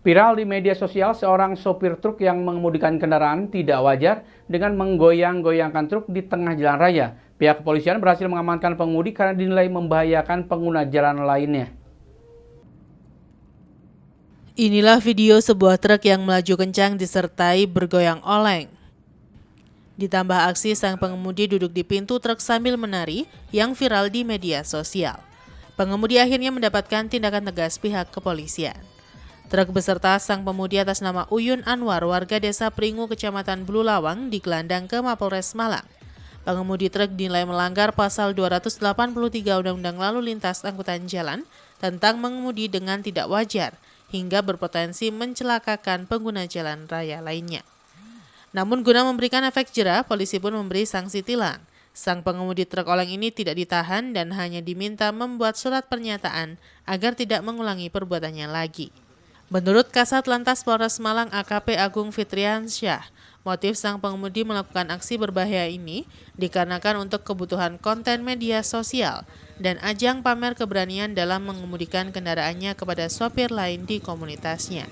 Viral di media sosial seorang sopir truk yang mengemudikan kendaraan tidak wajar dengan menggoyang-goyangkan truk di tengah jalan raya. Pihak kepolisian berhasil mengamankan pengemudi karena dinilai membahayakan pengguna jalan lainnya. Inilah video sebuah truk yang melaju kencang disertai bergoyang oleng. Ditambah aksi sang pengemudi duduk di pintu truk sambil menari yang viral di media sosial. Pengemudi akhirnya mendapatkan tindakan tegas pihak kepolisian. Truk beserta sang pemudi atas nama Uyun Anwar, warga desa Pringu, Kecamatan Bululawang, digelandang ke Mapolres Malang. Pengemudi truk dinilai melanggar pasal 283 Undang-Undang Lalu Lintas Angkutan Jalan tentang mengemudi dengan tidak wajar hingga berpotensi mencelakakan pengguna jalan raya lainnya. Namun guna memberikan efek jera, polisi pun memberi sanksi tilang. Sang pengemudi truk oleng ini tidak ditahan dan hanya diminta membuat surat pernyataan agar tidak mengulangi perbuatannya lagi. Menurut Kasat Lantas Polres Malang AKP Agung Fitriansyah, motif sang pengemudi melakukan aksi berbahaya ini dikarenakan untuk kebutuhan konten media sosial dan ajang pamer keberanian dalam mengemudikan kendaraannya kepada sopir lain di komunitasnya.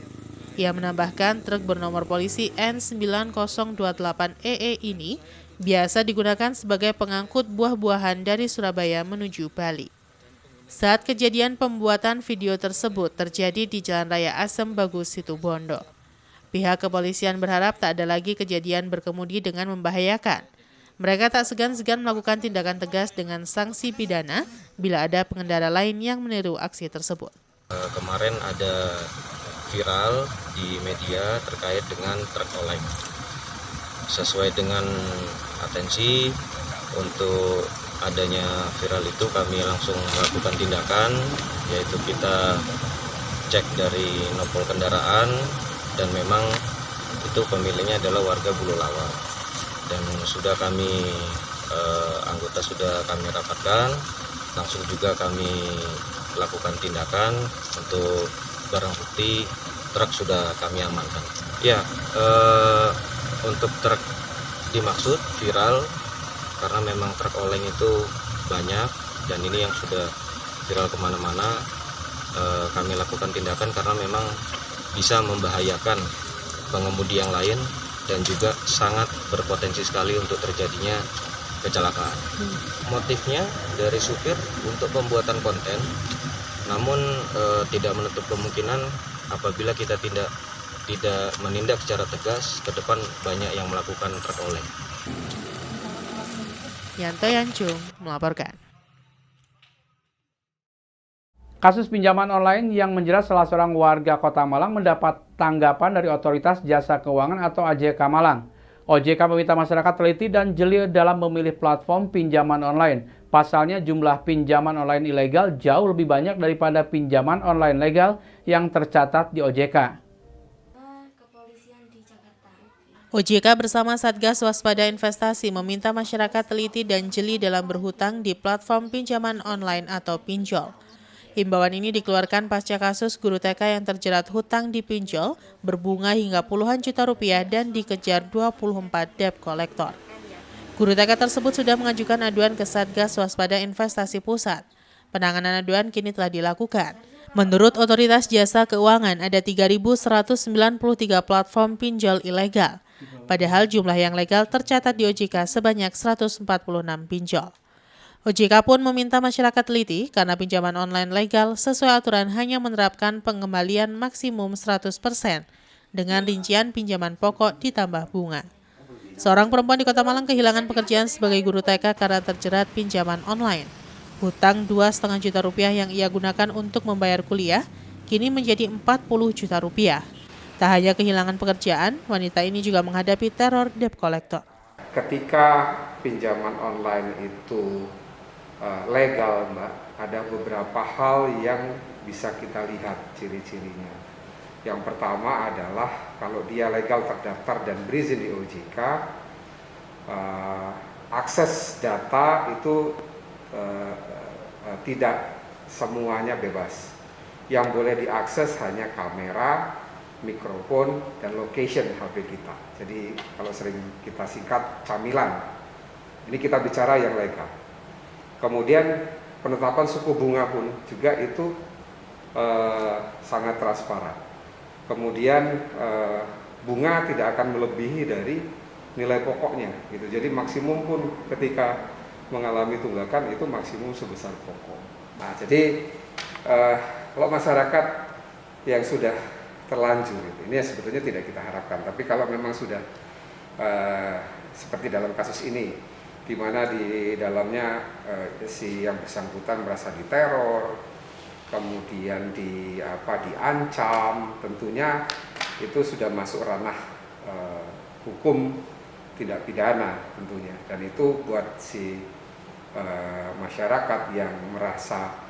Ia menambahkan truk bernomor polisi N9028EE ini biasa digunakan sebagai pengangkut buah-buahan dari Surabaya menuju Bali. Saat kejadian pembuatan video tersebut terjadi di Jalan Raya Asem Bagus, Situbondo. Pihak kepolisian berharap tak ada lagi kejadian berkemudi dengan membahayakan. Mereka tak segan-segan melakukan tindakan tegas dengan sanksi pidana bila ada pengendara lain yang meniru aksi tersebut. Kemarin ada viral di media terkait dengan truk oleng. Sesuai dengan atensi untuk adanya viral itu, kami langsung melakukan tindakan, yaitu kita cek dari nopol kendaraan dan memang itu pemiliknya adalah warga Bululawang. Dan sudah kami anggota sudah kami rapatkan, langsung juga kami lakukan tindakan untuk barang bukti truk sudah kami amankan. Ya, untuk truk dimaksud viral karena memang truk oleng itu banyak dan ini yang sudah viral kemana-mana. Kami lakukan tindakan karena memang bisa membahayakan pengemudi yang lain dan juga sangat berpotensi sekali untuk terjadinya kecelakaan. Motifnya dari supir untuk pembuatan konten, namun tidak menutup kemungkinan apabila kita tidak menindak secara tegas, ke depan banyak yang melakukan truk oleng. Yanto Yancung melaporkan. Kasus pinjaman online yang menjerat salah seorang warga Kota Malang mendapat tanggapan dari Otoritas Jasa Keuangan atau OJK Malang. OJK meminta masyarakat teliti dan jeli dalam memilih platform pinjaman online. Pasalnya jumlah pinjaman online ilegal jauh lebih banyak daripada pinjaman online legal yang tercatat di OJK. OJK bersama Satgas Waspada Investasi meminta masyarakat teliti dan jeli dalam berhutang di platform pinjaman online atau pinjol. Himbauan ini dikeluarkan pasca kasus guru TK yang terjerat hutang di pinjol berbunga hingga puluhan juta rupiah dan dikejar 24 debt collector. Guru TK tersebut sudah mengajukan aduan ke Satgas Waspada Investasi Pusat. Penanganan aduan kini telah dilakukan. Menurut Otoritas Jasa Keuangan, ada 3.193 platform pinjol ilegal. Padahal jumlah yang legal tercatat di OJK sebanyak 146 pinjol. OJK pun meminta masyarakat teliti karena pinjaman online legal sesuai aturan hanya menerapkan pengembalian maksimum 100% dengan rincian pinjaman pokok ditambah bunga. Seorang perempuan di Kota Malang kehilangan pekerjaan sebagai guru TK karena terjerat pinjaman online. Hutang 2,5 juta rupiah yang ia gunakan untuk membayar kuliah kini menjadi 40 juta rupiah. Tak hanya kehilangan pekerjaan, wanita ini juga menghadapi teror debt collector. Ketika pinjaman online itu legal, Mbak, ada beberapa hal yang bisa kita lihat ciri-cirinya. Yang pertama adalah kalau dia legal terdaftar dan berizin di OJK, akses data itu tidak semuanya bebas. Yang boleh diakses hanya kamera, mikrofon, dan location HP kita. Jadi kalau sering kita singkat camilan, ini kita bicara yang legal. Kemudian penetapan suku bunga pun juga itu sangat transparan. Kemudian bunga tidak akan melebihi dari nilai pokoknya gitu. Jadi maksimum pun ketika mengalami tunggakan itu maksimum sebesar pokok. Nah, jadi kalau masyarakat yang sudah terlanjur gitu, ini sebetulnya tidak kita harapkan. Tapi kalau memang sudah seperti dalam kasus ini, di mana di dalamnya si yang bersangkutan merasa diteror, kemudian diancam, tentunya itu sudah masuk ranah hukum tindak pidana tentunya, dan itu buat si masyarakat yang merasa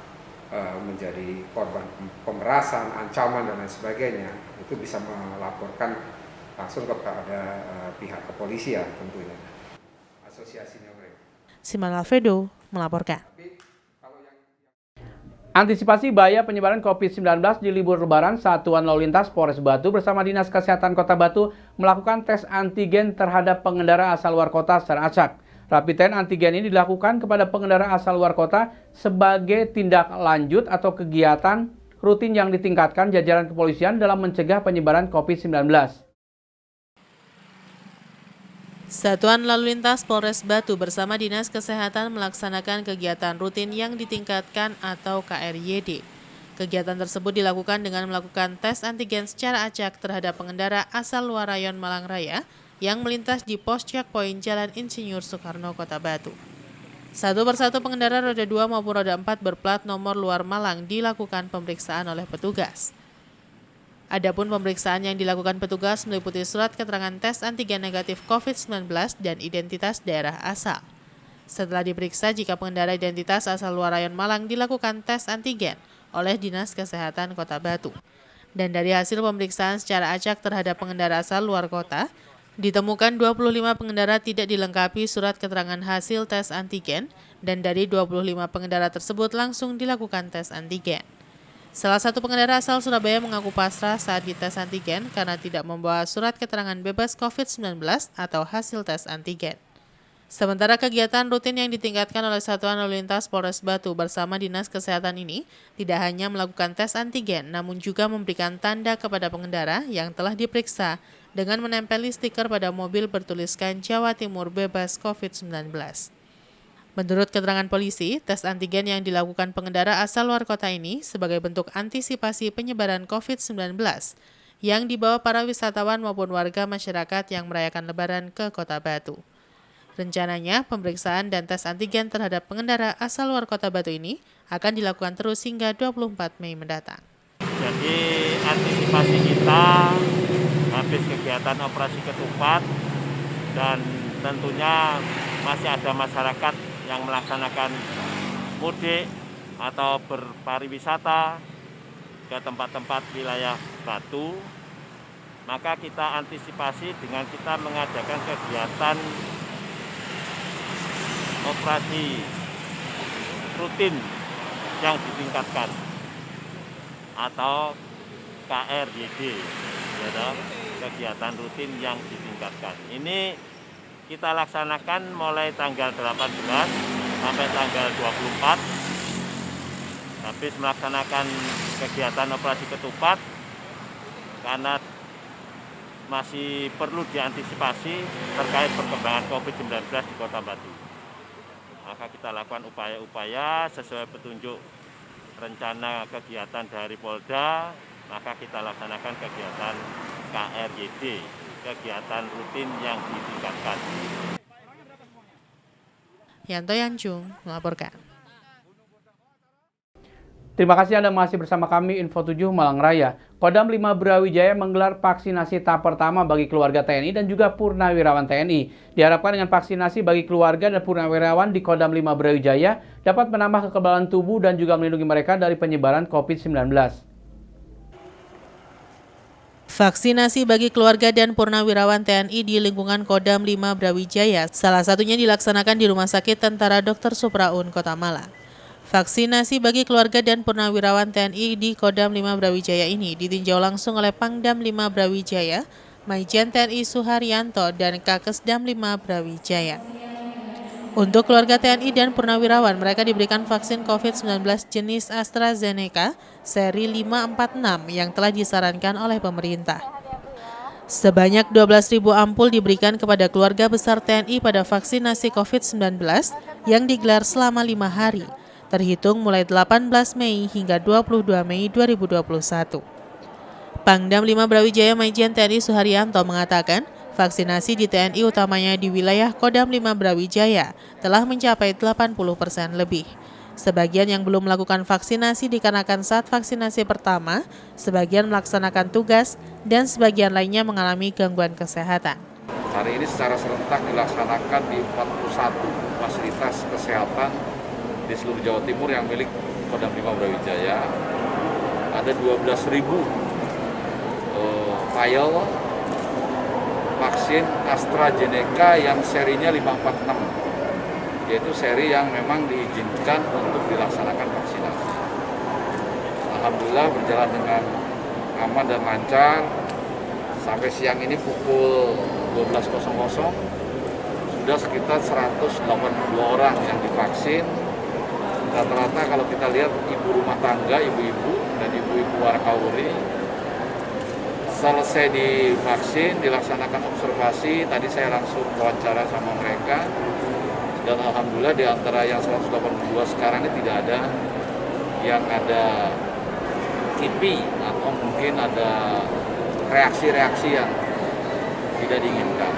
menjadi korban pemerasan, ancaman dan lain sebagainya, itu bisa melaporkan langsung kepada pihak kepolisian tentunya, asosiasinya mereka. Simal Alfredo melaporkan. Antisipasi bahaya penyebaran COVID-19 di libur Lebaran, Satuan Lalu Lintas Polres Batu bersama Dinas Kesehatan Kota Batu melakukan tes antigen terhadap pengendara asal luar kota secara acak. Rapid test antigen ini dilakukan kepada pengendara asal luar kota sebagai tindak lanjut atau kegiatan rutin yang ditingkatkan jajaran kepolisian dalam mencegah penyebaran COVID-19. Satuan Lalu Lintas Polres Batu bersama Dinas Kesehatan melaksanakan kegiatan rutin yang ditingkatkan atau KRYD. Kegiatan tersebut dilakukan dengan melakukan tes antigen secara acak terhadap pengendara asal luar rayon Malang Raya yang melintas di pos checkpoint Jalan Insinyur Soekarno, Kota Batu. Satu persatu pengendara roda 2 maupun roda 4 berplat nomor luar Malang dilakukan pemeriksaan oleh petugas. Adapun pemeriksaan yang dilakukan petugas meliputi surat keterangan tes antigen negatif COVID-19 dan identitas daerah asal. Setelah diperiksa, jika pengendara identitas asal luar rayon Malang dilakukan tes antigen oleh Dinas Kesehatan Kota Batu. Dan dari hasil pemeriksaan secara acak terhadap pengendara asal luar kota, ditemukan 25 pengendara tidak dilengkapi surat keterangan hasil tes antigen dan dari 25 pengendara tersebut langsung dilakukan tes antigen. Salah satu pengendara asal Surabaya mengaku pasrah saat dites antigen karena tidak membawa surat keterangan bebas COVID-19 atau hasil tes antigen. Sementara kegiatan rutin yang ditingkatkan oleh Satuan Lalu Lintas Polres Batu bersama Dinas Kesehatan ini tidak hanya melakukan tes antigen, namun juga memberikan tanda kepada pengendara yang telah diperiksa dengan menempeli stiker pada mobil bertuliskan Jawa Timur bebas COVID-19. Menurut keterangan polisi, tes antigen yang dilakukan pengendara asal luar kota ini sebagai bentuk antisipasi penyebaran COVID-19 yang dibawa para wisatawan maupun warga masyarakat yang merayakan Lebaran ke Kota Batu. Rencananya, pemeriksaan dan tes antigen terhadap pengendara asal luar Kota Batu ini akan dilakukan terus hingga 24 Mei mendatang. Jadi antisipasi kita habis kegiatan operasi ketupat dan tentunya masih ada masyarakat yang melaksanakan mudik atau berpariwisata ke tempat-tempat wilayah Batu, maka kita antisipasi dengan kita mengadakan kegiatan operasi rutin yang ditingkatkan atau KRYD, kegiatan rutin yang ditingkatkan. Ini kita laksanakan mulai tanggal 18 sampai tanggal 24. Habis melaksanakan kegiatan operasi ketupat karena masih perlu diantisipasi terkait perkembangan COVID-19 di Kota Batu. Maka kita lakukan upaya-upaya sesuai petunjuk rencana kegiatan dari Polda, maka kita laksanakan kegiatan KRYD, kegiatan rutin yang ditingkatkan. Yanto Yanjung melaporkan. Terima kasih Anda masih bersama kami Info 7 Malang Raya. Kodam 5 Brawijaya menggelar vaksinasi tahap pertama bagi keluarga TNI dan juga purnawirawan TNI. Diharapkan dengan vaksinasi bagi keluarga dan purnawirawan di Kodam 5 Brawijaya dapat menambah kekebalan tubuh dan juga melindungi mereka dari penyebaran COVID-19. Vaksinasi bagi keluarga dan purnawirawan TNI di lingkungan Kodam 5 Brawijaya salah satunya dilaksanakan di Rumah Sakit Tentara Dr. Supraun, Kota Malang. Vaksinasi bagi keluarga dan purnawirawan TNI di Kodam 5 Brawijaya ini ditinjau langsung oleh Pangdam 5 Brawijaya, Maijen TNI Suharyanto, dan Kakesdam 5 Brawijaya. Untuk keluarga TNI dan purnawirawan, mereka diberikan vaksin COVID-19 jenis AstraZeneca seri 546 yang telah disarankan oleh pemerintah. Sebanyak 12.000 ampul diberikan kepada keluarga besar TNI pada vaksinasi COVID-19 yang digelar selama 5 hari, terhitung mulai 18 Mei hingga 22 Mei 2021. Pangdam 5 Brawijaya Majen TNI Suharyanto mengatakan, vaksinasi di TNI utamanya di wilayah Kodam 5 Brawijaya telah mencapai 80% lebih. Sebagian yang belum melakukan vaksinasi dikarenakan saat vaksinasi pertama, sebagian melaksanakan tugas, dan sebagian lainnya mengalami gangguan kesehatan. Hari ini secara serentak dilaksanakan di 41 fasilitas kesehatan di seluruh Jawa Timur yang milik Kodam 5 Brawijaya. Ada 12.000 file vaksin AstraZeneca yang serinya 546. Yaitu seri yang memang diizinkan untuk dilaksanakan vaksinasi. Alhamdulillah berjalan dengan aman dan lancar. Sampai siang ini pukul 12.00 sudah sekitar 182 orang yang divaksin. Rata-rata kalau kita lihat ibu rumah tangga, ibu-ibu dan ibu-ibu warkawuri selesai divaksin, dilaksanakan observasi. Tadi saya langsung wawancara sama mereka. Dan alhamdulillah di antara yang 182 sekarang ini tidak ada yang ada kipi atau mungkin ada reaksi-reaksi yang tidak diinginkan.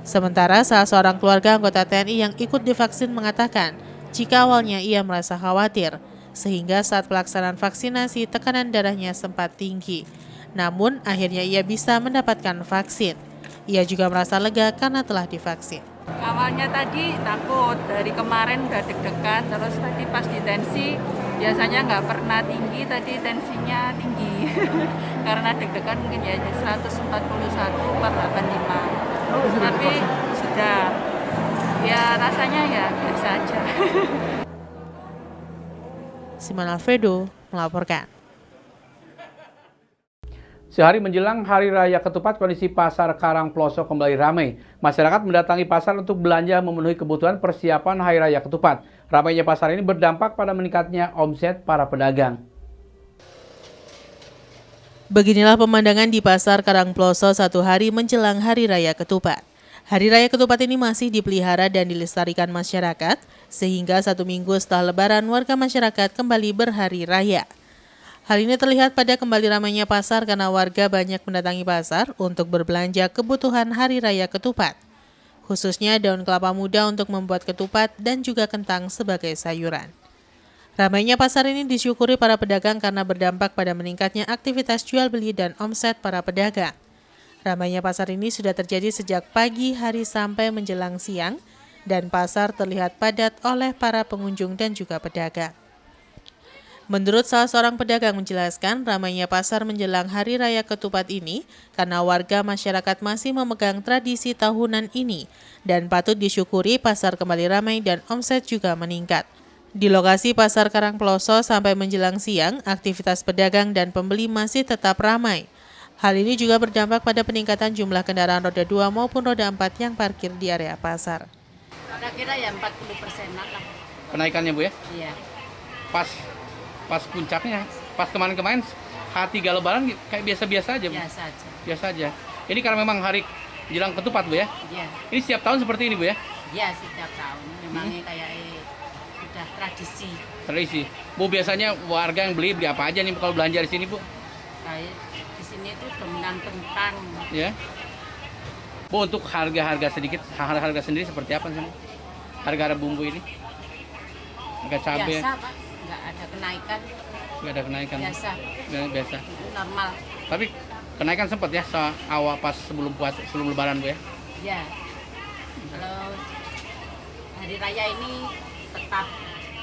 Sementara salah seorang keluarga anggota TNI yang ikut divaksin mengatakan, jika awalnya ia merasa khawatir, sehingga saat pelaksanaan vaksinasi tekanan darahnya sempat tinggi. Namun akhirnya ia bisa mendapatkan vaksin. Ia juga merasa lega karena telah divaksin. Awalnya tadi takut, dari kemarin udah deg-degan, terus tadi pas di tensi biasanya nggak pernah tinggi, tadi tensinya tinggi karena deg-degan mungkin ya 141/85, tapi sudah ya rasanya ya biasa aja. Simon Alfredo melaporkan. Sehari menjelang Hari Raya Ketupat, kondisi Pasar Karang Ploso kembali ramai. Masyarakat mendatangi pasar untuk belanja memenuhi kebutuhan persiapan Hari Raya Ketupat. Ramainya pasar ini berdampak pada meningkatnya omset para pedagang. Beginilah pemandangan di Pasar Karang Ploso satu hari menjelang Hari Raya Ketupat. Hari Raya Ketupat ini masih dipelihara dan dilestarikan masyarakat, sehingga 1 minggu setelah Lebaran warga masyarakat kembali berhari raya. Hal ini terlihat pada kembali ramainya pasar karena warga banyak mendatangi pasar untuk berbelanja kebutuhan Hari Raya Ketupat, khususnya daun kelapa muda untuk membuat ketupat dan juga kentang sebagai sayuran. Ramainya pasar ini disyukuri para pedagang karena berdampak pada meningkatnya aktivitas jual beli dan omset para pedagang. Ramainya pasar ini sudah terjadi sejak pagi hari sampai menjelang siang, dan pasar terlihat padat oleh para pengunjung dan juga pedagang. Menurut salah seorang pedagang menjelaskan, ramainya pasar menjelang Hari Raya Ketupat ini karena warga masyarakat masih memegang tradisi tahunan ini dan patut disyukuri pasar kembali ramai dan omset juga meningkat. Di lokasi Pasar Karang Ploso sampai menjelang siang, aktivitas pedagang dan pembeli masih tetap ramai. Hal ini juga berdampak pada peningkatan jumlah kendaraan roda 2 maupun roda 4 yang parkir di area pasar. Kira-kira ya 40%-an lah. Kenaikannya Bu ya? Iya. Pas puncaknya, pas kemarin-kemarin H3 Lebaran kayak biasa-biasa aja Bu? Biasa aja. Biasa aja. Ini karena memang hari jelang ketupat Bu ya? Iya. Ini setiap tahun seperti ini Bu ya? Iya setiap tahun. Memangnya kayak udah tradisi. Tradisi. Bu, biasanya warga yang beli apa aja nih kalau belanja di sini Bu? Kayak di sini tuh dominan kentang. Ya. Bu, untuk harga-harga sedikit, harga sendiri seperti apa sih Bu? Harga-harga bumbu ini? Harga cabai? Biasa Pak, nggak ada kenaikan. Nggak ada kenaikan? Biasa. Biasa. Normal. Tapi kenaikan sempat ya awal pas sebelum Lebaran Bu ya? Iya. Kalau hari raya ini tetap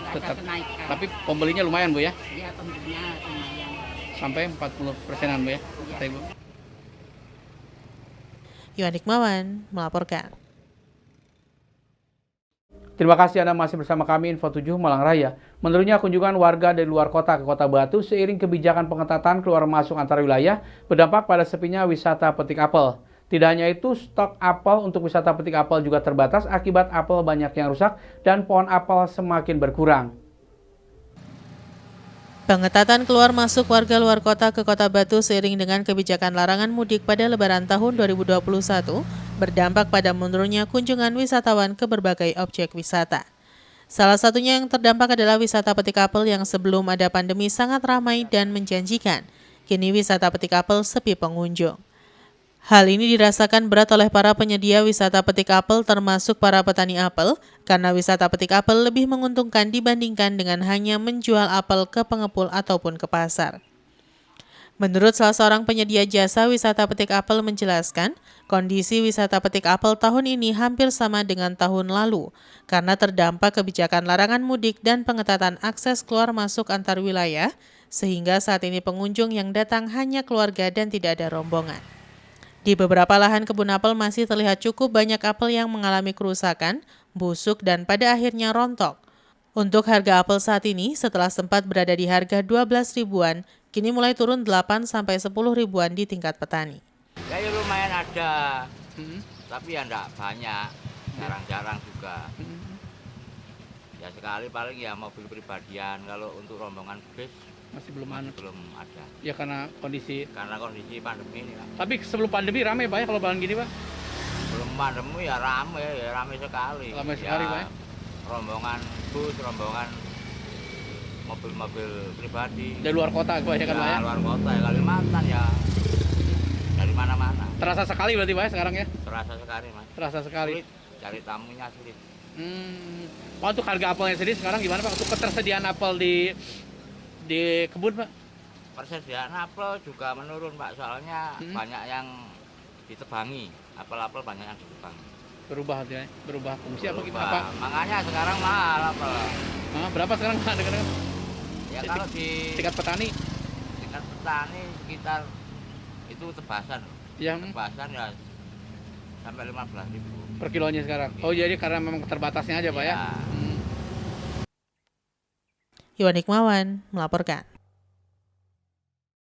nggak ada kenaikan. Tapi pembelinya lumayan Bu ya? Iya, pembelinya lumayan. Sampai 40%-an Bu ya? Iya. Bu. Yohan Hikmawan melaporkan. Terima kasih Anda masih bersama kami Info 7 Malang Raya. Menurutnya kunjungan warga dari luar kota ke Kota Batu seiring kebijakan pengetatan keluar masuk antar wilayah berdampak pada sepinya wisata petik apel. Tidak hanya itu, stok apel untuk wisata petik apel juga terbatas akibat apel banyak yang rusak dan pohon apel semakin berkurang. Pengetatan keluar masuk warga luar kota ke Kota Batu seiring dengan kebijakan larangan mudik pada Lebaran tahun 2021 berdampak pada menurunnya kunjungan wisatawan ke berbagai objek wisata. Salah satunya yang terdampak adalah wisata petik apel yang sebelum ada pandemi sangat ramai dan menjanjikan. Kini wisata petik apel sepi pengunjung. Hal ini dirasakan berat oleh para penyedia wisata petik apel termasuk para petani apel, karena wisata petik apel lebih menguntungkan dibandingkan dengan hanya menjual apel ke pengepul ataupun ke pasar. Menurut salah seorang penyedia jasa wisata petik apel menjelaskan, kondisi wisata petik apel tahun ini hampir sama dengan tahun lalu, karena terdampak kebijakan larangan mudik dan pengetatan akses keluar masuk antar wilayah, sehingga saat ini pengunjung yang datang hanya keluarga dan tidak ada rombongan. Di beberapa lahan kebun apel masih terlihat cukup banyak apel yang mengalami kerusakan, busuk, dan pada akhirnya rontok. Untuk harga apel saat ini, setelah sempat berada di harga 12 ribuan, kini mulai turun 8 sampai 10 ribuan di tingkat petani. Ya lumayan ada, tapi ya enggak banyak, jarang-jarang juga. Ya sekali paling ya mobil pribadian, kalau untuk rombongan bis Masih belum ada. Ya karena kondisi. Karena kondisi pandemi ini Pak. Tapi sebelum pandemi ramai Pak ya kalau bulan gini Pak? Belum pandemi ya ramai sekali. Ramai sekali Pak ya? Rombongan bus, rombongan mobil-mobil pribadi. Dari luar kota kebanyakan Pak ya? Luar kota ya, Kalimantan ya. Dari mana-mana. Terasa sekali berarti Pak ya sekarang ya? Terasa sekali Mas. Terasa sekali. Sulit, cari tamunya sulit. Pak, untuk harga apelnya sendiri sekarang gimana Pak? Untuk ketersediaan apel di kebun Pak? Persediaan apel juga menurun Pak, soalnya banyak yang ditebangi. Apel-apel banyak yang ditebangi. Berubah fungsi apa gimana Pak? Makanya sekarang mahal apel. Berapa sekarang Pak? Ya kalau di tingkat petani sekitar itu tebasan. Yang Tebasan ya sampai 15.000 per kilonya sekarang. Oh jadi karena memang terbatasnya aja Pak ya? Iwan Hikmawan melaporkan.